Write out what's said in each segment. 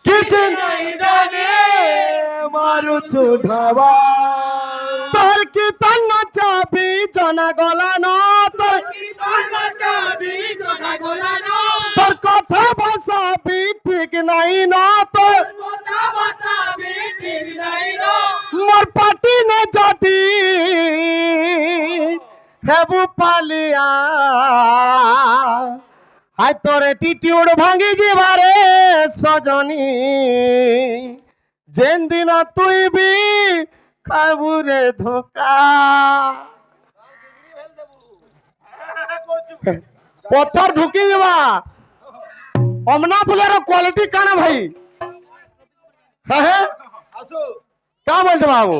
কিছু নাই জানে মারুছু ঢাবা তোর কীর্তন চাবি জনা গলানো তোর তোর কথা ভাষাবি ঠিক নাই না তোর মোর পাটি নে যদি হেবু পালিয়া হাই তোর এটিটিউড ভাঙি যাবারে সজনী যেন দিন তুই বি খাবুরে ধোকা পথর ঢুকি যাবা অমনা ফুলের কোয়ালিটি কানা ভাই হ্যাঁ হ্যাঁ কা বলছে বাবু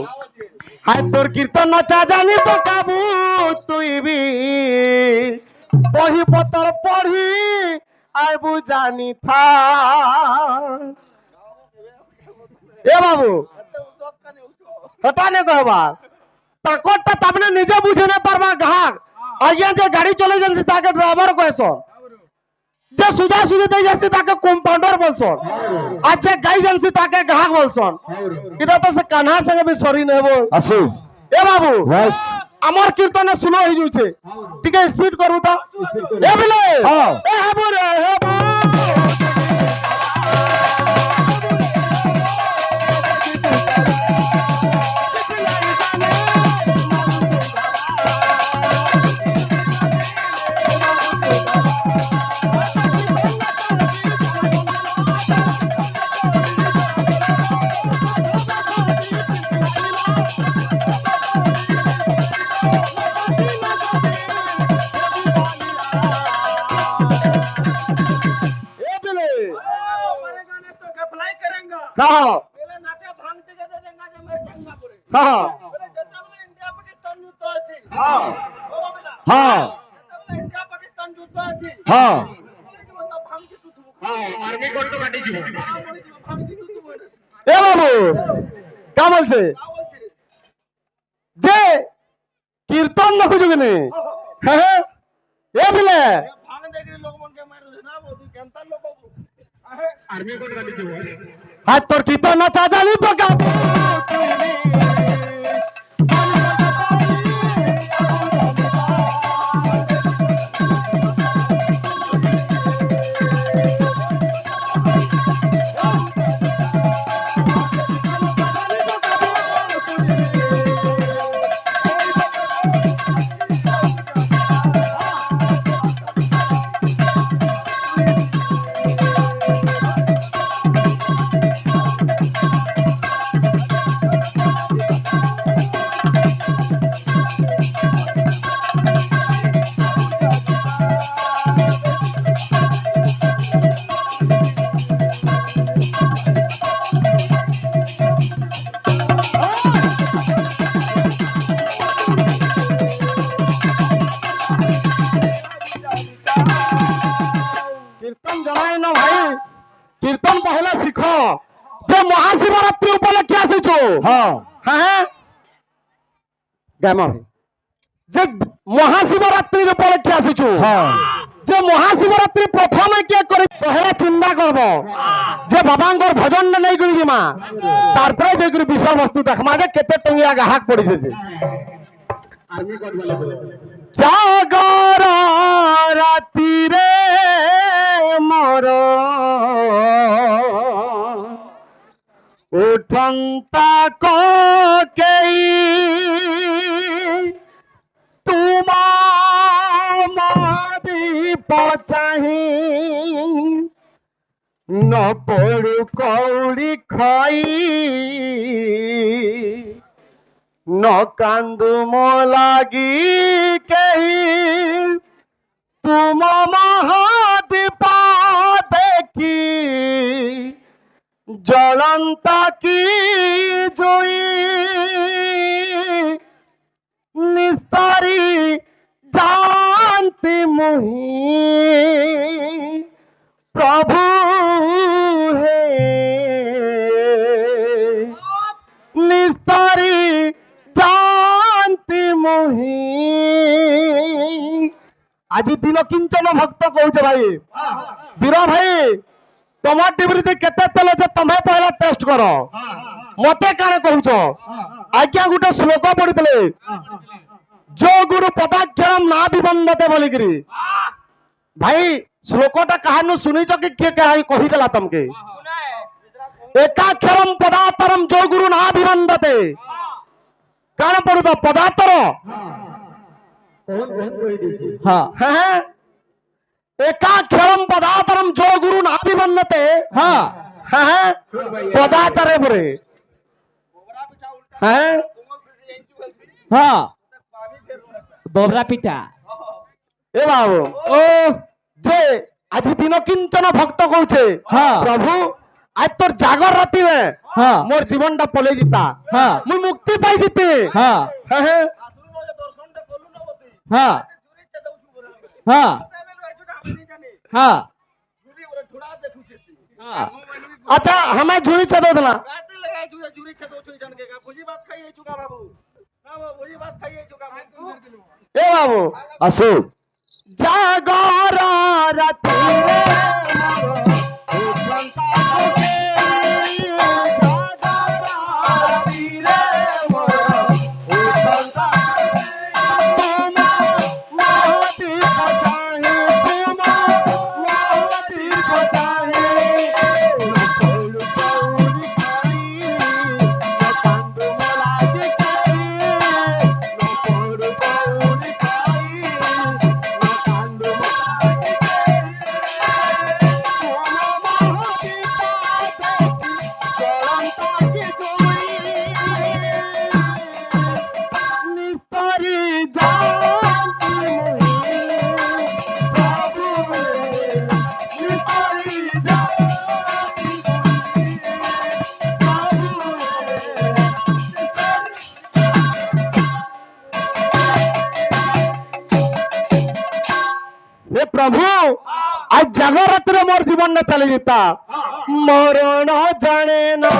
হাই তোর কীর্তন নচা জানি তো কাবু তুই বি বহি পতর পড়ি আইবু জানি থা এ বাবু হতা নে কহবা তাকরটা তামনে নিজে বুঝে না পারবা গ্রাহক আজ্ঞা যে গাড়ি চলে যাচ্ছে তাকে ড্রাইভার কয়েছ যে সুজা সুজি দিয়ে যাচ্ছে তাকে কম্পাউন্ডার বলছন আর যে গাই জানছি তাকে গ্রাহক বলছন এটা তো সে কানহা সঙ্গে বি সরি নেব আসু এ বাবু বাস আমার কীর্তনে স্লো হয়ে যাচ্ছে টিকে স্পিড করু তো এ বিলে হ্যাঁ এ হেবু রে হেবু हाँ हाँ हाँ हाँ এ বাবু কা বলছে যে কীর্তন না খুঁজুগনি হ্যাঁ হ্যাঁ এ বিলে হাত তোর কীর্তন না চা জানি পকা কীর্তন জনাই না ভাই কীর্তন পহলা শিখ যে মহাশিবরাত্রি উপলক্ষে আসিছ হ্যাঁ হ্যাঁ গামা ভাই যে মহাশিবরাত্রির উপলক্ষে আসিছ হ্যাঁ যে মহাশিবরাত্রি প্রথমে কে করে পহলা চিন্তা করব যে বাবাঙ্কর ভজন নেই করি মা তারপরে যে করে বিষয়বস্তু দেখমা যে কেতে টঙ্গিয়া গাহাক পড়িছে যে জাগর রাতিরে মোর উঠন্তা কেই তোমারি পচাহি নপড়ু কৌড়ি খাই ন কান্দু মো লাগি কেহি তুম মহাদীপা দেখি জ্বলন্তা কি জুই নিস্তারি জানতি মুহি প্রভু হে নিস্তারি জানতি মুহি আজি দিন কিঞ্চন ভক্ত কହୁছে ভাই বীর ভাই তোমার টিভিতে কেতে তেল আছে তুমি পহলা টেস্ট করো মতে কানে কହୁଛ আজ্ঞা গুটে শ্লোক পড়িতলে जो गुरु पदाक्षरम ना विबंधते बोलिकरी भाई श्लोकटा कहानु सुनिछ कि के कही देला तुमके एकाक्षरम पदातरम जो गुरु ना विबंधते कान पड़ुता पदातर हां हां एकाक्षरम पदातरम जो गुरु ना विबंधते हां हां पदातरे बरे हां हां बोबरा पिटा ए बाबू ओ जे आज दिन किंचन भक्त कहूचे हां प्रभु आज तोर जागर राति में हां मोर जीवन टा पले जिता हां मु मुक्ति पाई जिते हां हां आसुनो जे दर्शन टा कोलु न होती हां जुरी छे दउछु हां हां जुरी ओरे ठुडा देखुचे हां अच्छा हमें जुरी छे दउला काते लगाई जुरी छे दउछु इठन के का बुझी बात खाई चुका बाबू ना बुझी बात खाई चुका बाबू ए बाबू असो जागर राति रे प्रभु आज जागर रात मोर जीवन न चली जीता मरण जाने ना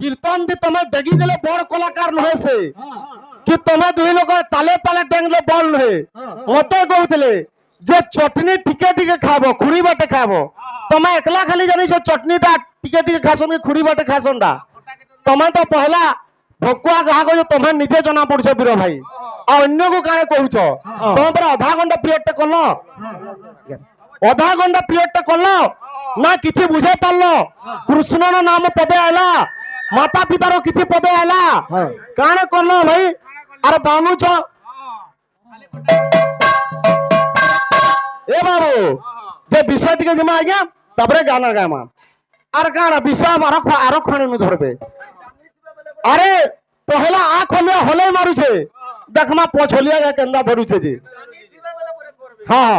कीर्तन दे तुम्हें डगी देले बड़ कलाकार नहे से कि तुम्हें दुई लोग ताले ताले डेंगले बल नहे मते कहउतले जे चटनी टिके टिके खाबो खुरी बाटे खाबो तुम्हें एकला खाली जानि छो चटनी टा टिके टिके खासोन के खुरी बाटे खासोन दा तुम्हें तो पहला भकुआ गाहा को तुम्हें निजे जना पड़छो बीर भाई आ अन्य को काहे कहउछो तुम पर आधा घंटा पीरियड टे करलो आधा घंटा पीरियड टे करलो ना किछि बुझे पारलो कृष्ण नो नाम पदे आला माता पिता रो किछि पदे आला काने करलो भाई अरे बानु छ ए बाबू जे विषय टिके जमा आज्ञा तबरे गाना गामा आर गाना विषय आरो खणे न धरबे अरे पहला आ खोले होले मारू छे देखमा पोछलिया के केंदा धरू छे जी हां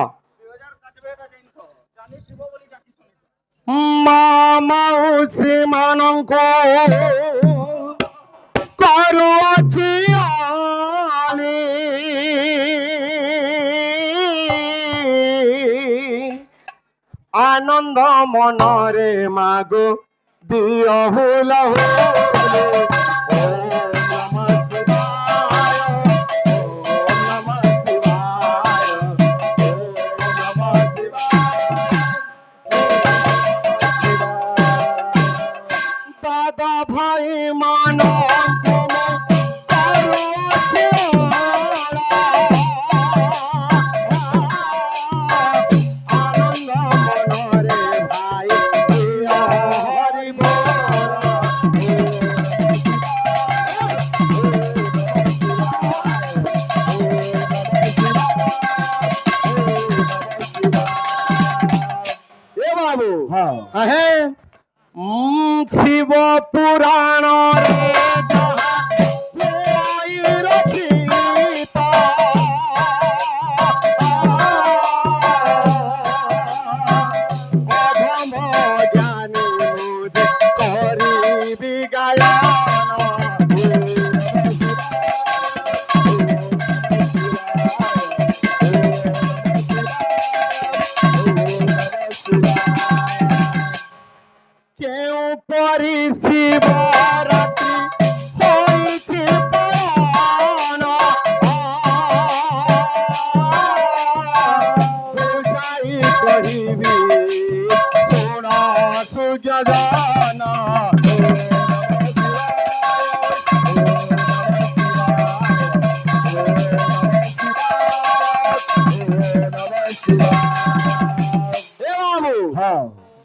माउसी मानंको करू अछि আনন্দ মনরে মাগো দিও হুল হুলে ওম নমঃ শিবায় ওম নমঃ শিবায় ওম নমঃ শিবায় দাদা ভাই মানো বাবু হ্যাঁ শিব পুরাণ রে যাহা বই রচিত অধম জ্ঞানী মুঝে করিবি গায়ন কেউ পরি শিবরাত্রি হইছে পালন বুঝাই কহিবি শোণ সুজ্ঞান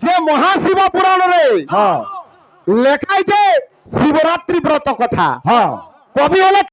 যে মহাশিব পুরাণ রে লেখাইছে শিবরাত্রি ব্রত কথা কবি হলে